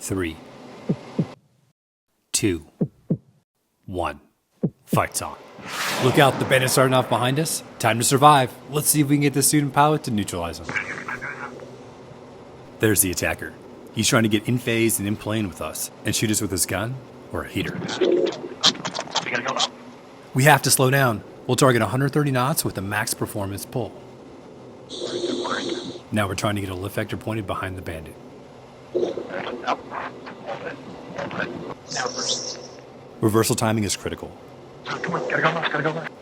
3, 2, 1. Fights on. Look out, the bandit's starting off behind us. Time to survive. Let's see if we can get the student pilot to neutralize him. There's the attacker. He's trying to get in phase and in plane with us and shoot us with his gun or a heater. We have to slow down. We'll target 130 knots with a max performance pull. Now we're trying to get a lift vector pointed behind the bandit. Reversal timing is critical.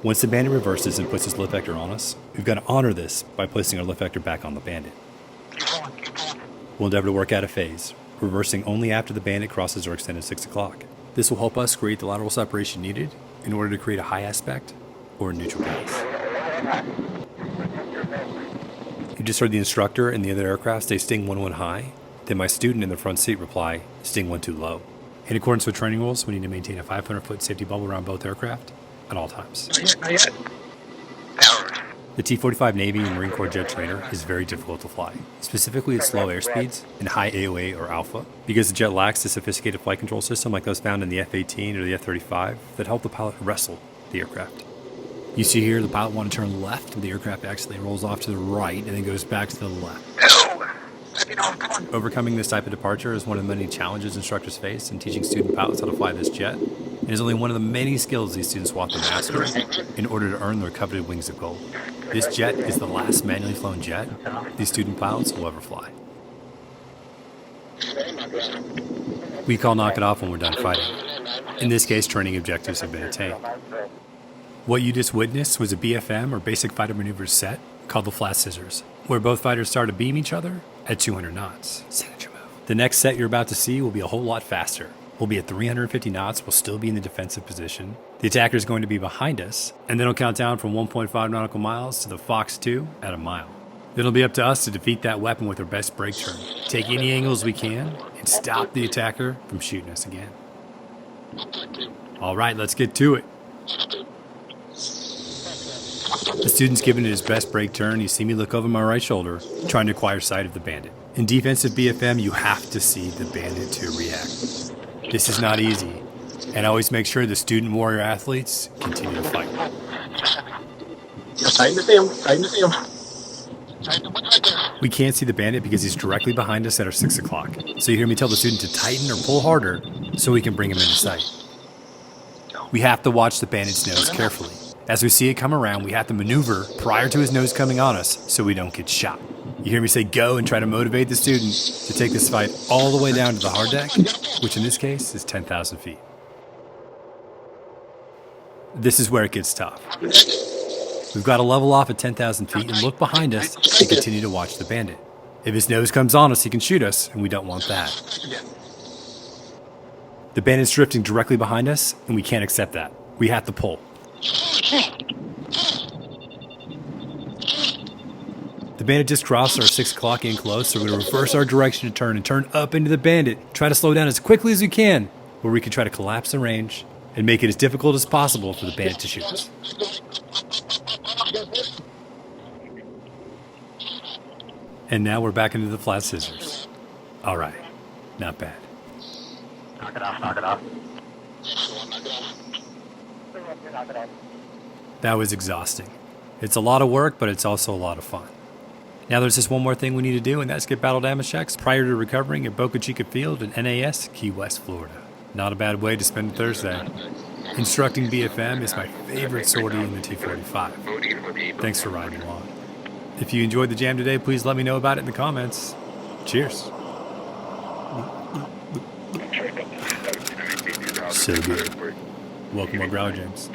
Once the bandit reverses and puts his lift vector on us, we've got to honor this by placing our lift vector back on the bandit. We'll endeavor to work out of phase, reversing only after the bandit crosses our extended 6 o'clock. This will help us create the lateral separation needed in order to create a high aspect or a neutral pass. You just heard the instructor and the other aircraft say sting 1-1 high, then my student in the front seat reply sting 1-2 low. In accordance with training rules, we need to maintain a 500-foot safety bubble around both aircraft at all times. Not yet. The T-45 Navy and Marine Corps jet trainer is very difficult to fly, specifically at slow airspeeds and high AOA or alpha, because the jet lacks a sophisticated flight control system like those found in the F-18 or the F-35 that help the pilot wrestle the aircraft. You see here the pilot want to turn left, and the aircraft actually rolls off to the right and then goes back to the left. Overcoming this type of departure is one of the many challenges instructors face in teaching student pilots how to fly this jet. It is only one of the many skills these students will have to master in order to earn their coveted wings of gold. This jet is the last manually flown jet these student pilots will ever fly. We call knock it off when we're done fighting. In this case, training objectives have been attained. What you just witnessed was a BFM or basic fighter maneuvers set called the flat scissors, where both fighters start to beam each other at 200 knots. Signature move. The next set you're about to see will be a whole lot faster. We'll be at 350 knots, we'll still be in the defensive position. The attacker is going to be behind us, and then it'll count down from 1.5 nautical miles to the Fox 2 at a mile. Then it'll be up to us to defeat that weapon with our best brake turn, take any angles we can, and stop the attacker from shooting us again. All right, let's get to it. The student's giving it his best brake turn. You see me look over my right shoulder, trying to acquire sight of the bandit. In defensive BFM, you have to see the bandit to react. This is not easy, and always make sure the student warrior athletes continue to fight. We can't see the bandit because he's directly behind us at our 6 o'clock, so you hear me tell the student to tighten or pull harder so we can bring him into sight. We have to watch the bandit's nose carefully. As we see it come around, we have to maneuver prior to his nose coming on us so we don't get shot. You hear me say go and try to motivate the student to take this fight all the way down to the hard deck, which in this case is 10,000 feet. This is where it gets tough. We've got to level off at 10,000 feet and look behind us and continue to watch the bandit. If his nose comes on us, he can shoot us, and we don't want that. The bandit's drifting directly behind us, and we can't accept that. We have to pull. The bandit just crossed our 6 o'clock in close, so we're going to reverse our direction to turn and turn up into the bandit. Try to slow down as quickly as we can, where we can try to collapse the range and make it as difficult as possible for the bandit to shoot us. And now we're back into the flat scissors. All right, not bad. Knock it off, knock it off. That was exhausting. It's a lot of work, but it's also a lot of fun. Now there's just one more thing we need to do, and that's get battle damage checks prior to recovering at Boca Chica Field in NAS, Key West, Florida. Not a bad way to spend Thursday. Instructing BFM is my favorite sortie in the T-45. Thanks for riding along. If you enjoyed the jam today, please let me know about it in the comments. Cheers. So good. Welcome to Growler Jams.